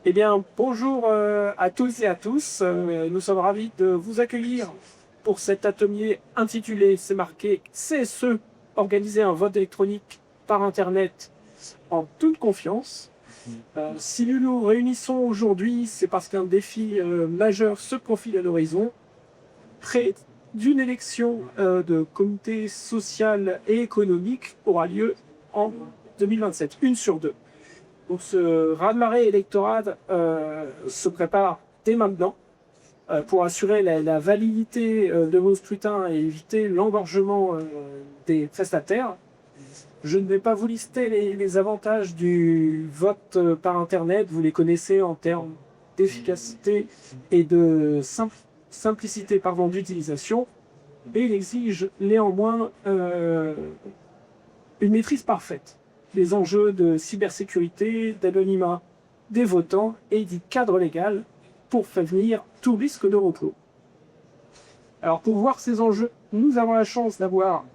Eh bien, bonjour à tous et à tous. Nous sommes ravis de vous accueillir pour cet atelier intitulé, c'est marqué CSE, organiser un vote électronique par Internet en toute confiance. Si nous nous réunissons aujourd'hui, c'est parce qu'un défi majeur se profile à l'horizon, près d'une élection de comité social et économique aura lieu en 2027, une sur deux. Donc ce raz-de-marée électoral se prépare dès maintenant pour assurer la validité de vos scrutins et éviter l'engorgement des prestataires. Je ne vais pas vous lister les avantages du vote par Internet, vous les connaissez en termes d'efficacité et de simplicité d'utilisation, mais il exige néanmoins une maîtrise parfaite des enjeux de cybersécurité, d'anonymat des votants et du cadre légal pour prévenir tout risque de reclos. Alors pour voir ces enjeux, nous avons la chance d'avoir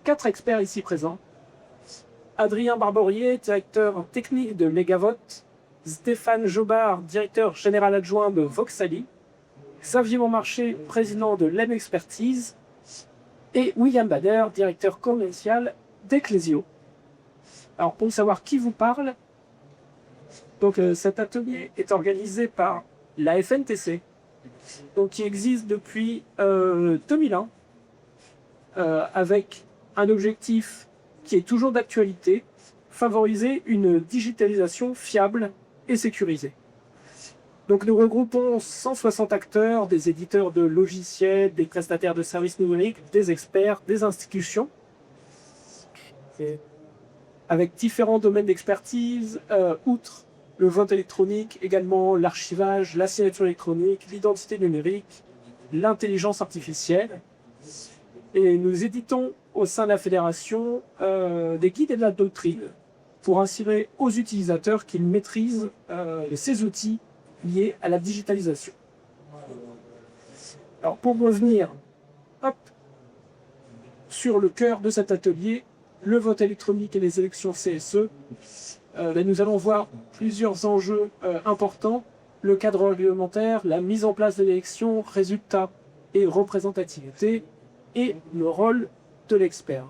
4 experts ici présents. Adrien Barborier, directeur technique de Megavote, Stéphane Jobard, directeur général adjoint de Voxali, Xavier Montmarché, président de l'M Expertise, et William Bader, directeur commercial d'Eclésio. Alors pour savoir qui vous parle, donc cet atelier est organisé par la FNTC, donc qui existe depuis 2001, avec un objectif qui est toujours d'actualité, favoriser une digitalisation fiable et sécurisée. Donc nous regroupons 160 acteurs, des éditeurs de logiciels, des prestataires de services numériques, des experts, des institutions, avec différents domaines d'expertise, outre le vote électronique, également l'archivage, la signature électronique, l'identité numérique, l'intelligence artificielle. Et nous éditons au sein de la fédération des guides et de la doctrine pour assurer aux utilisateurs qu'ils maîtrisent ces outils liés à la digitalisation. Alors pour revenir sur le cœur de cet atelier, le vote électronique et les élections CSE, nous allons voir plusieurs enjeux importants, le cadre réglementaire, la mise en place de l'élection, résultats et représentativité, et le rôle de l'expert.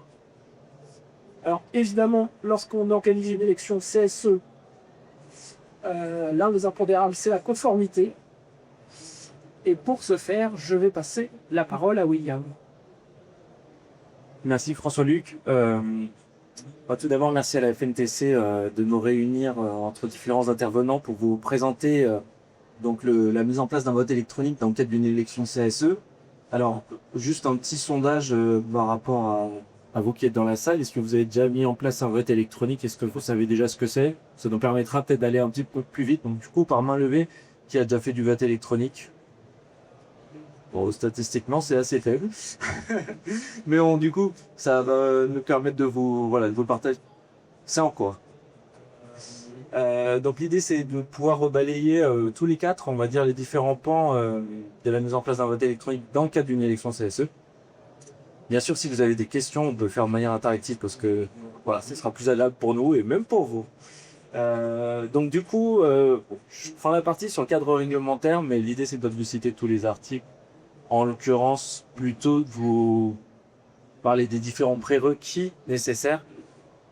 Alors évidemment, lorsqu'on organise une élection CSE, l'un des impondérables, c'est la conformité. Et pour ce faire, je vais passer la parole à William. Merci François-Luc. Tout d'abord, merci à la FNTC de nous réunir entre différents intervenants pour vous présenter donc la mise en place d'un vote électronique dans le cadre d'une élection CSE. Alors, juste un petit sondage par rapport à vous qui êtes dans la salle. Est-ce que vous avez déjà mis en place un vote électronique? Est-ce que vous savez déjà ce que c'est? Ça nous permettra peut-être d'aller un petit peu plus vite. Donc du coup, par main levée, qui a déjà fait du vote électronique? Bon, statistiquement, c'est assez faible. Mais bon, du coup, ça va nous permettre de vous le partager. C'est en quoi? Donc l'idée, c'est de pouvoir rebalayer tous les 4, on va dire, les différents pans de la mise en place d'un vote électronique dans le cadre d'une élection CSE. Bien sûr, si vous avez des questions, on peut le faire de manière interactive parce que voilà, ce sera plus agréable pour nous et même pour vous. Donc du coup, je ferai la partie sur le cadre réglementaire, mais l'idée, c'est de vous citer tous les articles. En l'occurrence, plutôt de vous parler des différents prérequis nécessaires.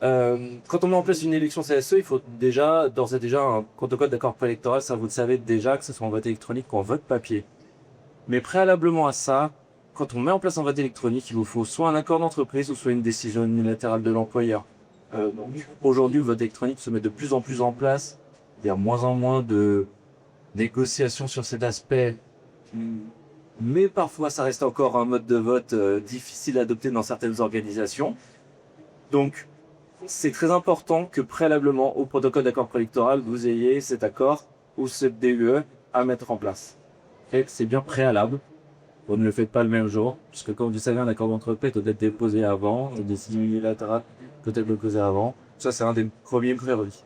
Quand on met en place une élection CSE, il faut déjà, d'ores et déjà, un protocole d'accord préélectoral, ça vous le savez déjà, que ce soit en vote électronique ou en vote papier. Mais préalablement à ça, quand on met en place un vote électronique, il vous faut soit un accord d'entreprise ou soit une décision unilatérale de l'employeur. Aujourd'hui, le vote électronique se met de plus en plus en place. Il y a moins en moins de négociations sur cet aspect. Mais parfois, ça reste encore un mode de vote difficile à adopter dans certaines organisations. Donc, c'est très important que préalablement au protocole d'accord préélectoral, vous ayez cet accord ou ce DUE à mettre en place. Et c'est bien préalable. Vous ne le faites pas le même jour, puisque comme vous savez, un accord d'entreprise doit être déposé avant, une décision unilatérale doit être déposée avant. Ça, c'est un des premiers prérequis.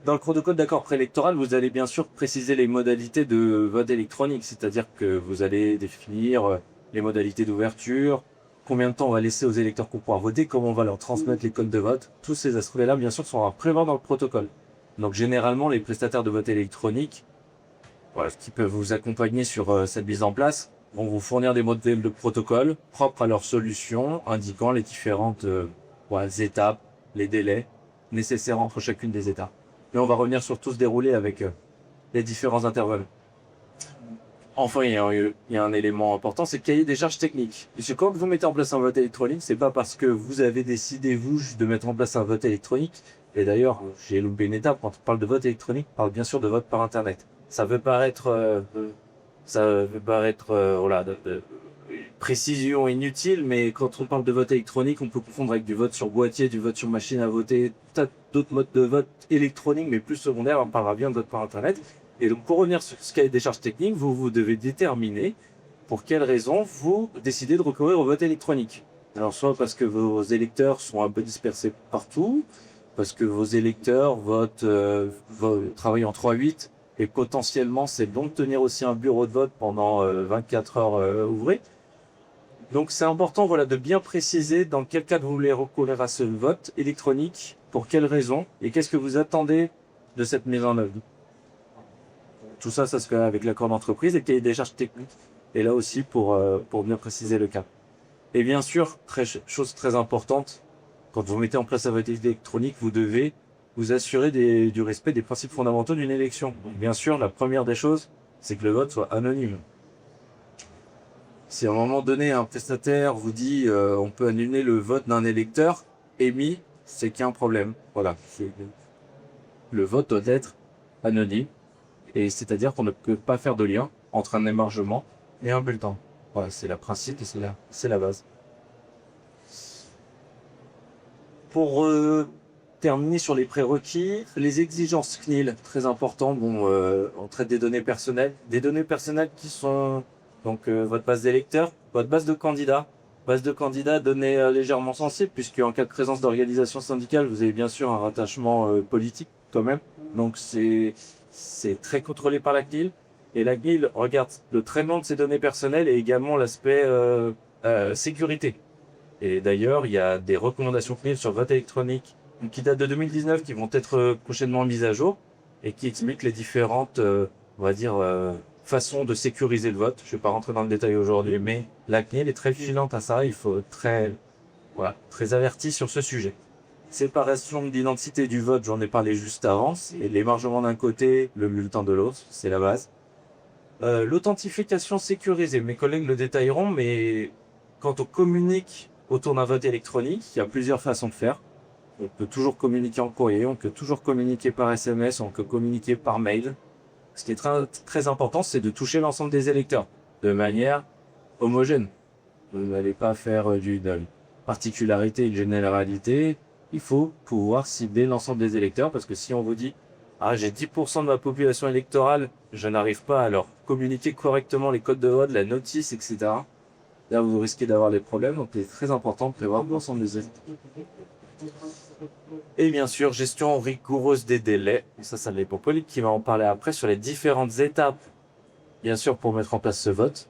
Dans le protocole d'accord préélectoral, vous allez bien sûr préciser les modalités de vote électronique, c'est-à-dire que vous allez définir les modalités d'ouverture, combien de temps on va laisser aux électeurs pour pouvoir voter, comment on va leur transmettre les codes de vote. Tous ces aspects-là, bien sûr, sont à prévoir dans le protocole. Donc généralement, les prestataires de vote électronique, voilà, qui peuvent vous accompagner sur cette mise en place, vont vous fournir des modèles de protocole propres à leur solution, indiquant les différentes étapes, les délais nécessaires entre chacune des étapes. Mais on va revenir sur tout ce déroulé avec les différents intervalles. Enfin, il y a un élément important, c'est le cahier des charges techniques. Puisque quand vous mettez en place un vote électronique, c'est pas parce que vous avez décidé, vous, de mettre en place un vote électronique. Et d'ailleurs, j'ai loupé une étape, quand on parle de vote électronique, on parle bien sûr de vote par Internet. Ça peut paraître, de précision inutile, mais quand on parle de vote électronique, on peut confondre avec du vote sur boîtier, du vote sur machine à voter, tas d'autres modes de vote électronique, mais plus secondaires, on parlera bien de vote par Internet. Et donc, pour revenir sur ce cahier des charges techniques, vous devez déterminer pour quelles raisons vous décidez de recourir au vote électronique. Alors, soit parce que vos électeurs sont un peu dispersés partout, parce que vos électeurs travaillent en 3-8, et potentiellement, c'est bon de tenir aussi un bureau de vote pendant 24 heures ouvrées. Donc, c'est important, de bien préciser dans quel cas vous voulez recourir à ce vote électronique, pour quelles raisons, et qu'est-ce que vous attendez de cette mise en œuvre. Tout ça, ça se fait avec l'accord d'entreprise et le cahier des charges techniques. Et là aussi, pour bien préciser le cas. Et bien sûr, chose très importante, quand vous mettez en place un vote électronique, vous devez vous assurer du respect des principes fondamentaux d'une élection. Donc, bien sûr, la première des choses, c'est que le vote soit anonyme. Si à un moment donné, un prestataire vous dit on peut annuler le vote d'un électeur émis, c'est qu'il y a un problème. Voilà. Le vote doit être anonyme. Et c'est-à-dire qu'on ne peut pas faire de lien entre un émargement et un bulletin. Voilà, c'est le principe et c'est la base. Pour terminer sur les prérequis, les exigences CNIL, très important. On traite des données personnelles. Des données personnelles qui sont donc votre base d'électeurs, votre base de candidats. Base de candidats, données légèrement sensibles, puisqu'en cas de présence d'organisation syndicale, vous avez bien sûr un rattachement politique quand même. Donc c'est très contrôlé par la CNIL. Et la CNIL regarde le traitement de ces données personnelles et également l'aspect sécurité. Et d'ailleurs, il y a des recommandations CNIL sur le vote électronique qui datent de 2019 qui vont être prochainement mises à jour et qui expliquent les différentes, façons de sécuriser le vote. Je ne vais pas rentrer dans le détail aujourd'hui, mais la CNIL est très vigilante à ça. Il faut très averti sur ce sujet. Séparation d'identité du vote, j'en ai parlé juste avant. C'est l'émargement d'un côté, le bulletin de l'autre, c'est la base. L'authentification sécurisée, mes collègues le détailleront, mais quand on communique autour d'un vote électronique, il y a plusieurs façons de faire. On peut toujours communiquer en courrier, on peut toujours communiquer par SMS, on peut communiquer par mail. Ce qui est très, très important, c'est de toucher l'ensemble des électeurs de manière homogène. Vous n'allez pas faire d'une particularité, une généralité. Il faut pouvoir cibler l'ensemble des électeurs parce que si on vous dit « Ah, j'ai 10% de ma population électorale, je n'arrive pas à leur communiquer correctement les codes de vote, la notice, etc. » Là, vous risquez d'avoir des problèmes, donc il est très important de prévoir l'ensemble des électeurs. Et bien sûr, gestion rigoureuse des délais. Et ça l'est pour Pauline qui va en parler après sur les différentes étapes, bien sûr, pour mettre en place ce vote.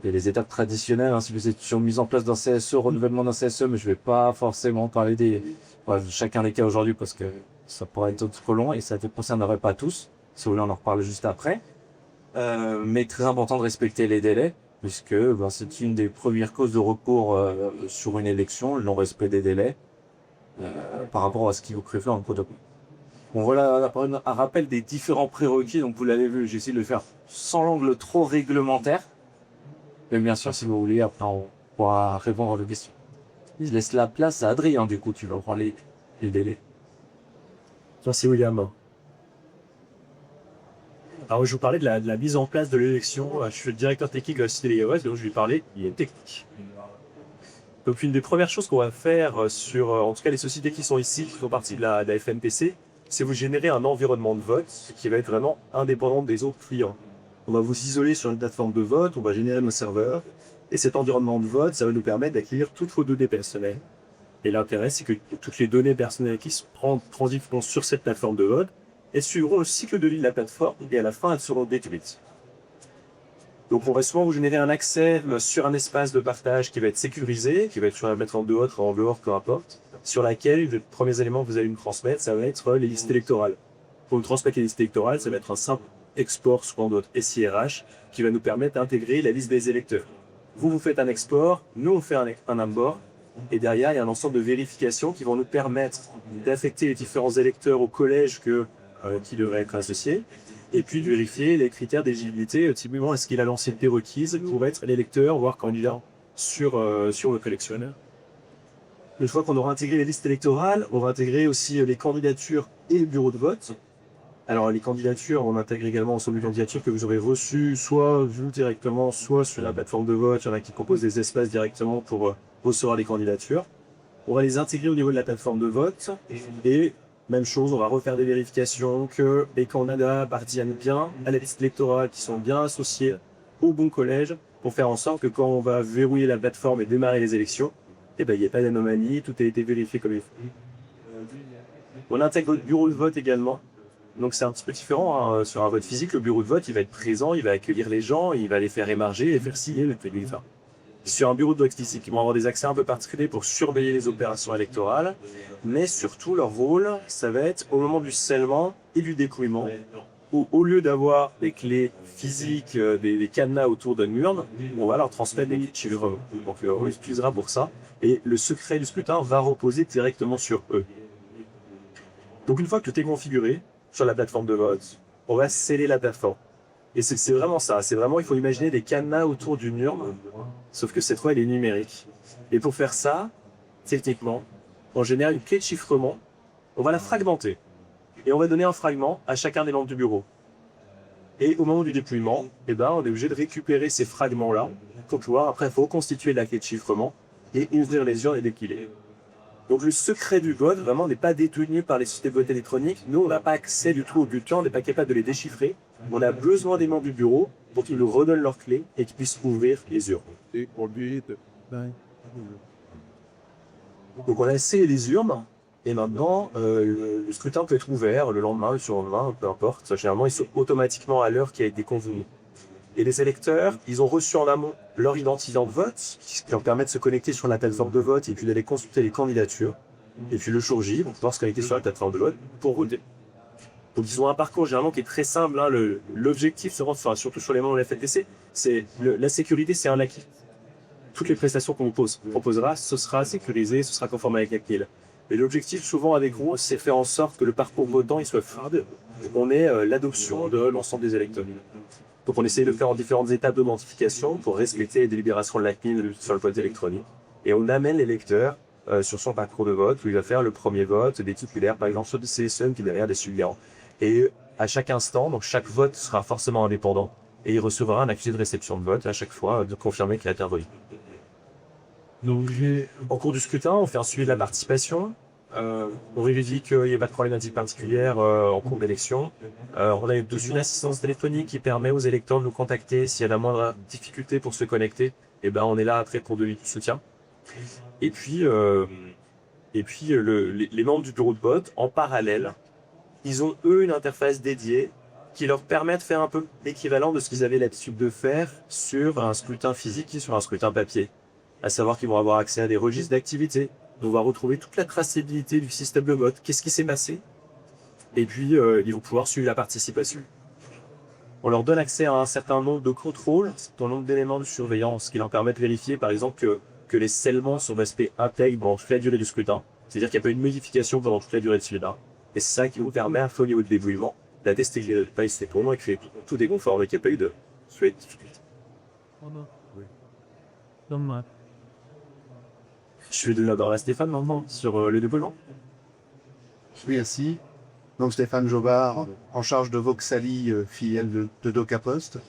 Il y a les étapes traditionnelles, si vous êtes sur mise en place d'un CSE, renouvellement d'un CSE, mais je vais pas forcément parler de chacun des cas aujourd'hui parce que ça pourrait être trop long et ça ne concernerait pas tous. Si vous voulez, on en reparle juste après. Mais très important de respecter les délais puisque c'est une des premières causes de recours sur une élection, le non-respect des délais par rapport à ce qui vous prévu dans le protocole. Bon, voilà un rappel des différents prérequis. Donc vous l'avez vu, j'essaie de le faire sans l'angle trop réglementaire. Mais bien sûr, si vous voulez, après on pourra répondre aux questions. Je laisse la place à Adrien, du coup, tu vas prendre les délais. Merci William. Alors je vous parlais de la mise en place de l'élection. Je suis le directeur technique de la société Legawas, donc je vais parler technique. Donc une des premières choses qu'on va faire en tout cas les sociétés qui sont ici, qui font partie de la FNPC, c'est vous générer un environnement de vote qui va être vraiment indépendant des autres clients. On va vous isoler sur une plateforme de vote, on va générer nos serveurs, et cet environnement de vote, ça va nous permettre d'acquérir toutes vos données personnelles. Et l'intérêt, c'est que toutes les données personnelles qui se transiteront sur cette plateforme de vote, elles suivront le cycle de vie de la plateforme, et à la fin, elles seront détruites. Donc on va souvent vous générer un accès sur un espace de partage qui va être sécurisé, qui va être sur la plateforme de vote ou en dehors, peu importe, sur laquelle le premier élément que vous allez nous transmettre, ça va être les listes électorales. Pour nous transmettre les listes électorales, ça va être un simple export sous notre SIRH qui va nous permettre d'intégrer la liste des électeurs. Vous faites un export, nous on fait un import, et derrière il y a un ensemble de vérifications qui vont nous permettre d'affecter les différents électeurs au collège qui devraient être associés, et puis de vérifier les critères d'éligibilité, typiquement est-ce qu'il a l'ancienneté requise pour être l'électeur, voire candidat sur le collectionneur. Une fois qu'on aura intégré les listes électorales, on va intégrer aussi les candidatures et le bureau de vote. Alors les candidatures, on intègre également l'ensemble de candidatures que vous aurez reçues, soit vues directement, soit sur la plateforme de vote. Il y en a qui proposent des espaces directement pour recevoir les candidatures. On va les intégrer au niveau de la plateforme de vote. Et même chose, on va refaire des vérifications que les candidats appartiennent bien à la liste électorale, qui sont bien associés au bon collège, pour faire en sorte que quand on va verrouiller la plateforme et démarrer les élections, il n'y ait pas d'anomalie, tout a été vérifié comme il faut. On intègre le bureau de vote également. Donc c'est un petit peu différent, hein. Sur un vote physique, le bureau de vote, il va être présent, il va accueillir les gens, il va les faire émarger et faire signer le téléphone. Sur un bureau de vote physique, ils vont avoir des accès un peu particuliers pour surveiller les opérations électorales, mais surtout leur rôle, ça va être au moment du scellement et du dépouillement, où au lieu d'avoir des clés physiques, des cadenas autour d'une urne, on va leur transmettre des chiffres. Donc on les utilisera pour ça, et le secret du scrutin va reposer directement sur eux. Donc une fois que tout est configuré sur la plateforme de vote, on va sceller la plateforme. Et c'est vraiment ça, c'est vraiment, il faut imaginer des cadenas autour d'une urne, sauf que cette fois elle est numérique. Et pour faire ça, techniquement, on génère une clé de chiffrement, on va la fragmenter. Et on va donner un fragment à chacun des membres du bureau. Et au moment du dépouillement, on est obligé de récupérer ces fragments-là pour pouvoir après reconstituer la clé de chiffrement et ouvrir les urnes et dépiler. Donc le secret du vote, vraiment, n'est pas détenu par les systèmes de vote électroniques. Nous, on n'a pas accès du tout au bulletin, on n'est pas capable de les déchiffrer. On a besoin des membres du bureau pour qu'ils nous redonnent leurs clés et qu'ils puissent ouvrir les urnes. Donc on a essayé les urnes, et maintenant, le scrutin peut être ouvert le lendemain, le surlendemain, peu importe. Généralement, ils sont automatiquement à l'heure qui a été convenue. Et les électeurs, ils ont reçu en amont leur identifiant de vote, ce qui leur permet de se connecter sur la plateforme de vote et puis d'aller consulter les candidatures. Et puis le jour J, ils vont pouvoir se connecter sur la plateforme de vote pour voter. Donc ils ont un parcours généralement qui est très simple. Hein. L'objectif, surtout sur les membres de la FNTC, c'est la sécurité, c'est un acquis. Toutes les prestations qu'on vous proposera, ce sera sécurisé, ce sera conforme avec la CNIL. Mais l'objectif, souvent avec vous, c'est faire en sorte que le parcours votant il soit fluide. On ait l'adoption de l'ensemble des électeurs. Donc on essaie de faire en différentes étapes d'identification pour respecter les délibérations de la CNIL sur le vote électronique. Et on amène l'électeur sur son parcours de vote où il va faire le premier vote des titulaires, par exemple, soit de CSM qui derrière des suppléants. Et à chaque instant, donc chaque vote sera forcément indépendant et il recevra un accusé de réception de vote à chaque fois de confirmer qu'il a été voté. Donc en cours du scrutin, on fait un suivi de la participation. On vérifie qu'il n'y ait pas de problématique particulière en cours d'élection. On a dessus une assistance téléphonique qui permet aux électeurs de nous contacter s'il y a la moindre difficulté pour se connecter. Et on est là après pour donner du soutien. Et puis, les membres du bureau de vote, en parallèle, ils ont eux une interface dédiée qui leur permet de faire un peu l'équivalent de ce qu'ils avaient l'habitude de faire sur un scrutin physique et sur un scrutin papier. À savoir qu'ils vont avoir accès à des registres d'activité. On va retrouver toute la traçabilité du système de vote. Qu'est-ce qui s'est passé? Et puis, ils vont pouvoir suivre la participation. On leur donne accès à un certain nombre de contrôles, un certain nombre d'éléments de surveillance qui leur permettent de vérifier, par exemple, que les scellements sont restés intègres pendant toute la durée du scrutin. C'est-à-dire qu'il n'y a pas eu de modification pendant toute la durée de celui-là. Et c'est ça qui vous permet, à au niveau de débrouillement, d'attester que les pas été pour moi et que tout est conforme et qu'il n'y a pas eu de difficulté. Je vais donner la parole à Stéphane maintenant sur le déploiement. Oui, merci. Donc Stéphane Jobard, en charge de Voxali, filiale de DocaPost.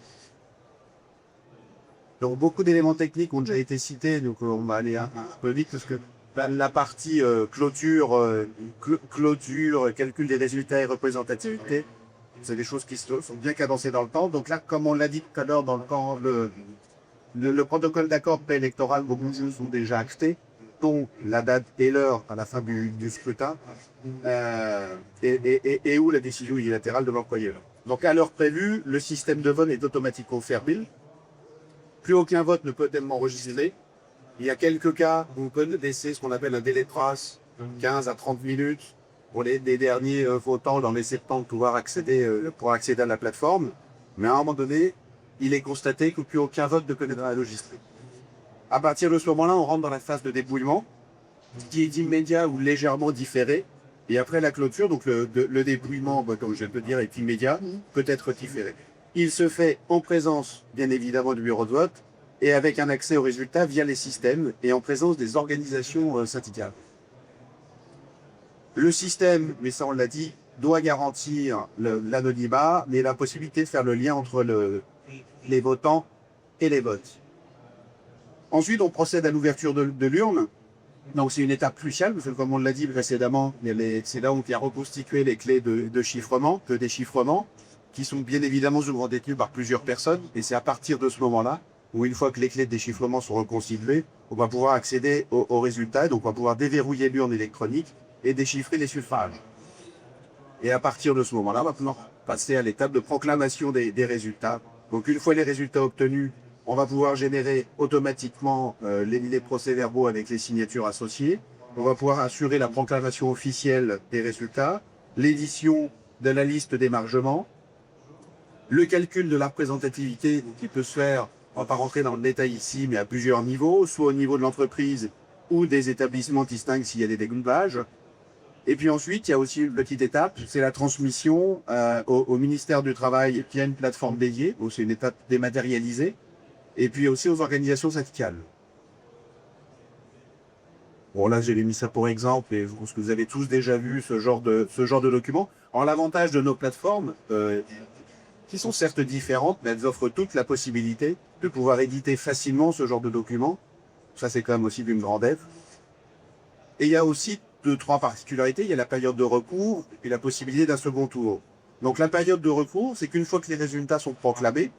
Donc beaucoup d'éléments techniques ont déjà été cités, donc on va aller un peu vite parce que la partie clôture, calcul des résultats et représentativité, c'est des choses qui sont bien cadencées dans le temps. Donc là, comme on l'a dit tout à l'heure dans le temps, le protocole d'accord préélectoral, beaucoup de choses sont déjà actés, dont la date et l'heure à la fin du scrutin, et où la décision unilatérale de l'employeur. Donc à l'heure prévue, le système de vote est automatico-fermé. Plus aucun vote ne peut être enregistré. Il y a quelques cas où on peut laisser ce qu'on appelle un délai de trace, 15 à 30 minutes, pour les derniers votants dans les 70 pouvoir accéder à la plateforme. Mais à un moment donné, il est constaté que plus aucun vote ne connaîtra la logistique. À partir de ce moment-là, on rentre dans la phase de débrouillement, qui est immédiat ou légèrement différé. Et après la clôture, donc le débrouillement, comme je peux dire, est immédiat, peut être différé. Il se fait en présence, bien évidemment, du bureau de vote, et avec un accès aux résultats via les systèmes et en présence des organisations syndicales. Le système, mais ça on l'a dit, doit garantir l'anonymat, mais la possibilité de faire le lien entre les votants et les votes. Ensuite, on procède à l'ouverture de l'urne. Donc c'est une étape cruciale, parce que comme on l'a dit précédemment, c'est là où on vient reconstituer les clés de chiffrement, de déchiffrement, qui sont bien évidemment souvent détenues par plusieurs personnes, et c'est à partir de ce moment-là, où une fois que les clés de déchiffrement sont reconstituées, on va pouvoir accéder aux résultats, donc on va pouvoir déverrouiller l'urne électronique et déchiffrer les suffrages. Et à partir de ce moment-là, on va pouvoir passer à l'étape de proclamation des résultats. Donc une fois les résultats obtenus, on va pouvoir générer automatiquement les procès-verbaux avec les signatures associées. On va pouvoir assurer la proclamation officielle des résultats, l'édition de la liste d'émargement, le calcul de la représentativité qui peut se faire, on ne va pas rentrer dans le détail ici, mais à plusieurs niveaux, soit au niveau de l'entreprise ou des établissements distincts s'il y a des découpages. Et puis ensuite, il y a aussi une petite étape, c'est la transmission au ministère du Travail via une plateforme dédiée, où c'est une étape dématérialisée, et puis aussi aux organisations syndicales. Bon là, j'ai mis ça pour exemple, et je pense que vous avez tous déjà vu ce genre de document. Alors l'avantage de nos plateformes, qui sont certes différentes, mais elles offrent toutes la possibilité de pouvoir éditer facilement ce genre de documents. Ça, c'est quand même aussi d'une grande aide. Et il y a aussi 2-3 particularités. Il y a la période de recours et la possibilité d'un second tour. Donc la période de recours, c'est qu'une fois que les résultats sont proclamés,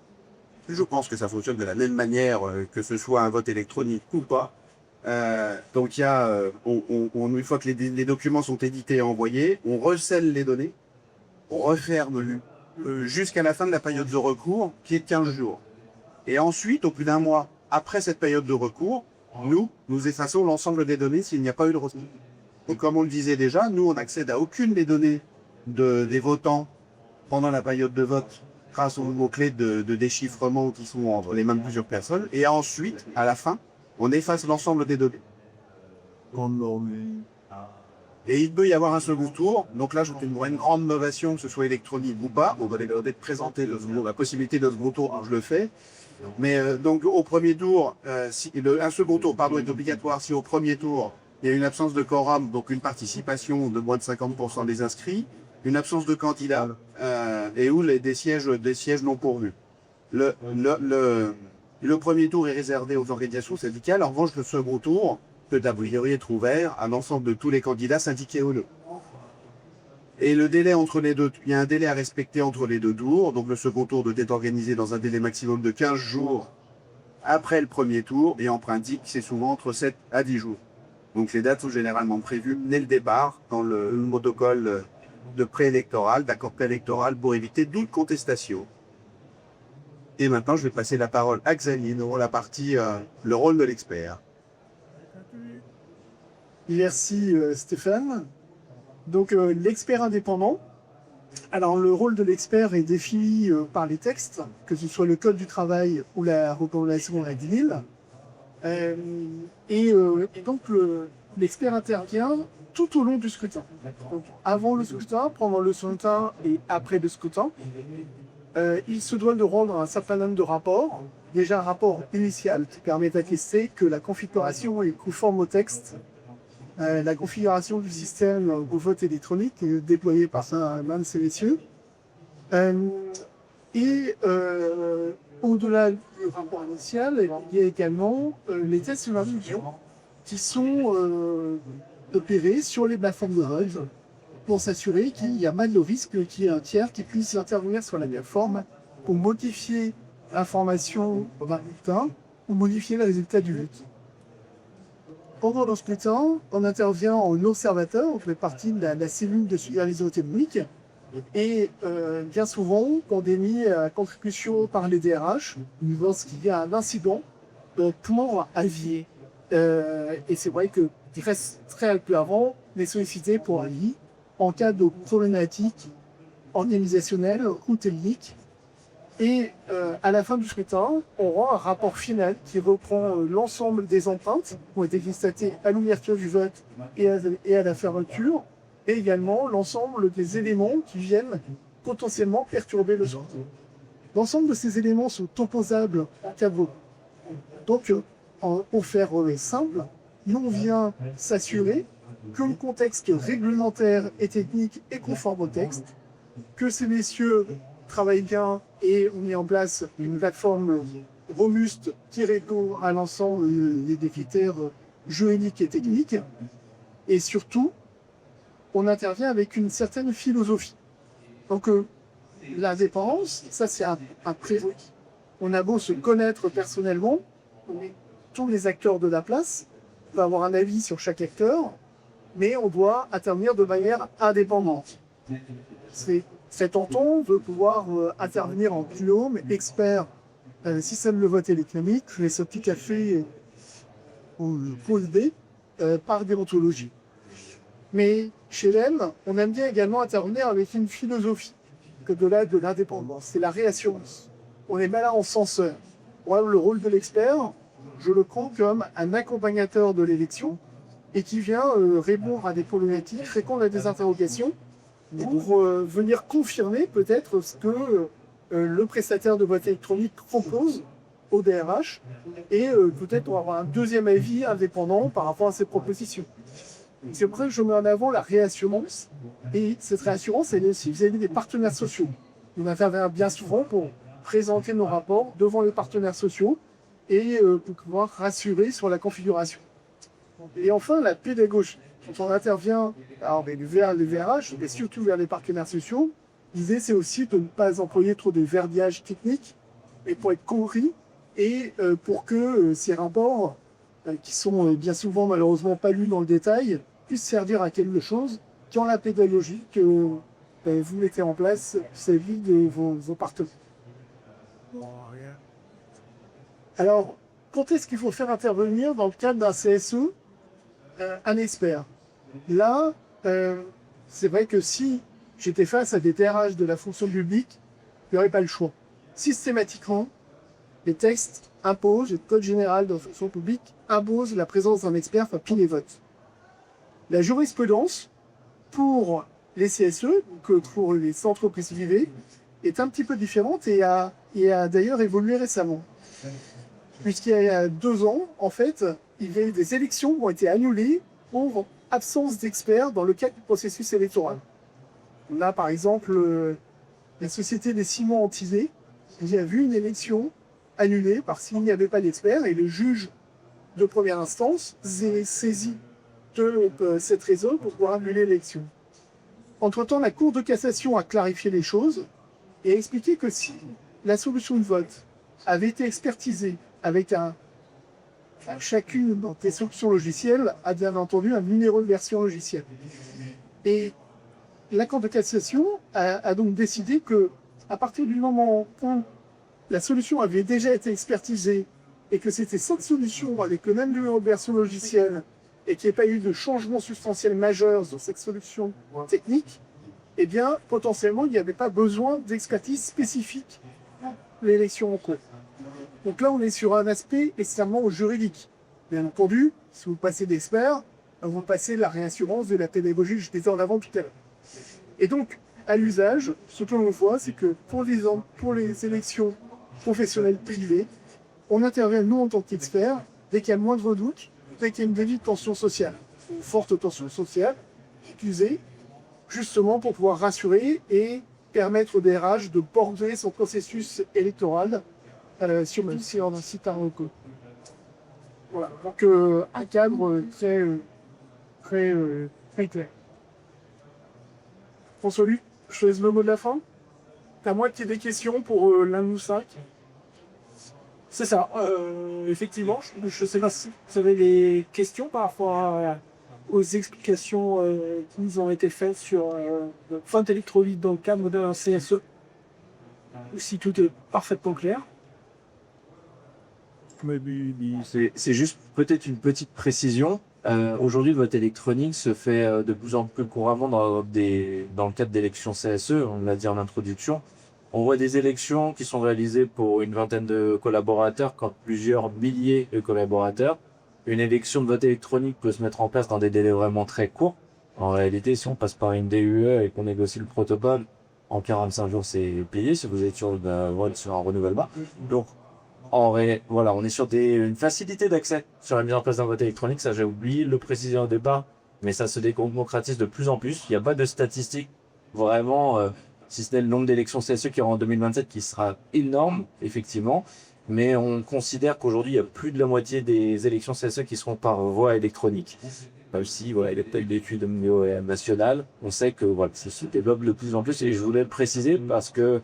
je pense que ça fonctionne de la même manière que ce soit un vote électronique ou pas. Donc il y a, une fois que les documents sont édités et envoyés, on recèle les données, on referme jusqu'à la fin de la période de recours, qui est de 15 jours. Et ensuite, au plus d'un mois après cette période de recours, nous effaçons l'ensemble des données s'il n'y a pas eu de recours. Donc comme on le disait déjà, nous on n'accède à aucune des données des votants pendant la période de vote grâce aux mots-clés de déchiffrement qui sont entre les mains de plusieurs personnes. Et ensuite, à la fin, on efface l'ensemble des données. Et il peut y avoir un second tour. Donc là, je trouve une grande innovation, que ce soit électronique ou pas. On va être présenté la possibilité de second tour, je le fais. Mais donc au premier tour, un second tour est obligatoire si au premier tour, il y a une absence de quorum, donc une participation de moins de 50% des inscrits, une absence de candidats et ou des sièges non pourvus. Le premier tour est réservé aux organisations syndicales. En revanche, le second tour peut a priori être ouvert à l'ensemble de tous les candidats syndiqués ou non. Et le délai entre les deux, il y a un délai à respecter entre les deux tours. Donc le second tour doit être organisé dans un délai maximum de 15 jours après le premier tour. Et en pratique, c'est souvent entre 7 à 10 jours. Donc les dates sont généralement prévues dès le départ dans le protocole de préélectoral, d'accord préélectoral pour éviter toute contestation. Et maintenant, je vais passer la parole à Xavier pour la partie, le rôle de l'expert. Merci Stéphane. Donc l'expert indépendant. Alors le rôle de l'expert est défini par les textes, que ce soit le code du travail ou la recommandation de la CNIL. Et donc l'expert intervient tout au long du scrutin. Donc, avant le scrutin, pendant le scrutin et après le scrutin. Il se doit de rendre un certain nombre de rapports. Déjà un rapport initial qui permet d'attester que la configuration est conforme au texte. La configuration du système au vote électronique est déployée par Saint-Mann et messieurs. Au-delà du rapport initial, il y a également les tests d'intrusion qui sont opérés sur les plateformes de vote pour s'assurer qu'il n'y a pas de risque qu'il y ait un tiers qui puisse intervenir sur la plateforme pour modifier l'information d'un bulletin ou modifier le résultat du vote. Pendant le scrutin, on intervient en observateur, on fait partie de la cellule de supervision technique et bien souvent, quand on est mis à contribution par les DRH, lorsqu'il y a un incident, pour avier. Et c'est vrai que très peu avant, les sollicités pour avis en cas de problématique organisationnelle ou technique. Et à la fin du scrutin, on rend un rapport final qui reprend l'ensemble des empreintes qui ont été constatées à l'ouverture du vote et à la fermeture, et également l'ensemble des éléments qui viennent potentiellement perturber le scrutin. L'ensemble de ces éléments sont opposables en cas de vote. Donc, pour faire simple, nous on vient s'assurer que le contexte réglementaire et technique est conforme au texte, que ces messieurs travaillent bien et on met en place une plateforme robuste qui répond à l'ensemble des critères juridiques et techniques. Et surtout, on intervient avec une certaine philosophie. Donc, l'indépendance, ça c'est un prérequis. On a beau se connaître personnellement, tous les acteurs de la place, on va avoir un avis sur chaque acteur, mais on doit intervenir de manière indépendante. Cet entend veut pouvoir intervenir en binôme, expert système de vote électronique, les sorties café ou pôle B, par déontologie. Mais chez l'EM, on aime bien également intervenir avec une philosophie que de l'indépendance, c'est la réassurance. On est pas là en censeur. Moi, le rôle de l'expert, je le prends comme un accompagnateur de l'élection et qui vient répondre à des problématiques, répondre à des interrogations pour venir confirmer peut-être ce que le prestataire de vote électronique propose au DRH et peut-être pour avoir un deuxième avis indépendant par rapport à ces propositions. C'est pour ça que je mets en avant la réassurance et cette réassurance, elle est aussi vis-à-vis des partenaires sociaux. On intervient bien souvent pour présenter nos rapports devant les partenaires sociaux et pour pouvoir rassurer sur la configuration. Et enfin, la pédagogie. Quand on intervient vers les VRH, mais surtout vers les partenaires sociaux, l'idée c'est aussi de ne pas employer trop de verbiage technique, mais pour être compris et pour que ces rapports, qui sont bien souvent malheureusement pas lus dans le détail, puissent servir à quelque chose dans la pédagogie que vous mettez en place vis-à-vis de vos partenaires. Alors, quand est-ce qu'il faut faire intervenir dans le cadre d'un CSE un expert? Là, c'est vrai que si j'étais face à des DRH de la fonction publique, il n'y aurait pas le choix. Systématiquement, les textes imposent, le code général de la fonction publique impose la présence d'un expert pour tous les votes. La jurisprudence, pour les CSE, donc pour les entreprises privées, est un petit peu différente et a d'ailleurs évolué récemment. Puisqu'il y a 2 ans, en fait, il y a eu des élections qui ont été annulées pour absence d'experts dans le cadre du processus électoral. On a par exemple la société des ciments Antisé qui a vu une élection annulée parce qu'il n'y avait pas d'experts et le juge de première instance s'est saisi de cette raison pour pouvoir annuler l'élection. Entre-temps, la Cour de cassation a clarifié les choses et a expliqué que si la solution de vote avait été expertisée avec chacune des solutions logicielles a bien entendu un numéro de version logicielle. Et la Cour de cassation a donc décidé que, à partir du moment où la solution avait déjà été expertisée et que c'était cette solution avec le même numéro de version logicielle et qu'il n'y ait pas eu de changement substantiel majeur dans cette solution technique, eh bien, potentiellement, il n'y avait pas besoin d'expertise spécifique pour l'élection en cours. Donc là, on est sur un aspect extrêmement juridique. Bien entendu, si vous passez d'experts, vous passez de la réassurance, de la pédagogie, je disais en avant tout à l'heure. Et donc, à l'usage, ce que l'on voit, c'est que pour les élections professionnelles privées, on intervient, nous, en tant qu'experts, dès qu'il y a le moindre doute, dès qu'il y a une début de tension sociale, une forte tension sociale, accusée, justement pour pouvoir rassurer et permettre au DRH de border son processus électoral sur un site à recours. Voilà, donc un cadre très clair. François-Luc, je te laisse le mot de la fin. C'est à moi qu'il y ait des questions pour l'un de nous 5. C'est ça. Effectivement, je sais pas si vous avez des questions par rapport aux explications qui nous ont été faites sur le vote électronique dans le cadre d'un CSE. Si tout est parfaitement clair. C'est juste peut-être une petite précision. Aujourd'hui, le vote électronique se fait de plus en plus couramment dans le cadre d'élections CSE, on l'a dit en introduction. On voit des élections qui sont réalisées pour une vingtaine de collaborateurs, quand plusieurs milliers de collaborateurs. Une élection de vote électronique peut se mettre en place dans des délais vraiment très courts. En réalité, si on passe par une DUE et qu'on négocie le protocole, en 45 jours, c'est payé si vous êtes sur un renouvellement. Donc, voilà, on est sur une facilité d'accès sur la mise en place d'un vote électronique. Ça, j'ai oublié de le préciser au départ, mais ça se démocratise de plus en plus. Il n'y a pas de statistiques vraiment, si ce n'est le nombre d'élections CSE qui aura en 2027, qui sera énorme, effectivement. Mais on considère qu'aujourd'hui, il y a plus de la moitié des élections CSE qui seront par voie électronique. Même si, voilà, il y a peut-être d'études au niveau national. On sait que, voilà, ça se développe de plus en plus et je voulais le préciser parce que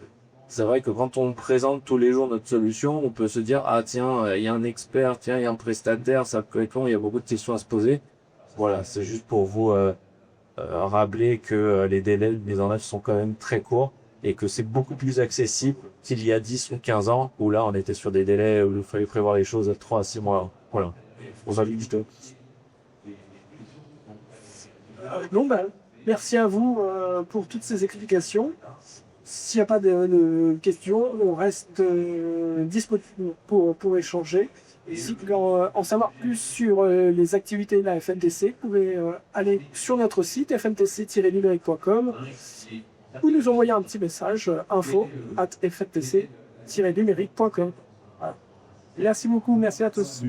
c'est vrai que quand on présente tous les jours notre solution, on peut se dire, ah, tiens, il y a un expert, tiens, il y a un prestataire, ça peut être long, il y a beaucoup de questions à se poser. Voilà, c'est juste pour vous, rappeler que les délais de mise en œuvre sont quand même très courts et que c'est beaucoup plus accessible qu'il y a 10 ou 15 ans, où là, on était sur des délais où il fallait prévoir les choses à 3 à 6 mois. Voilà. On va vite. Non, merci à vous pour toutes ces explications. S'il n'y a pas de questions, on reste disponible pour échanger. Et si vous voulez en savoir plus sur les activités de la FNTC, vous pouvez aller sur notre site fntc-numérique.com ou nous envoyer un petit message info@fntc-numérique.com. Voilà. Merci beaucoup, merci à tous.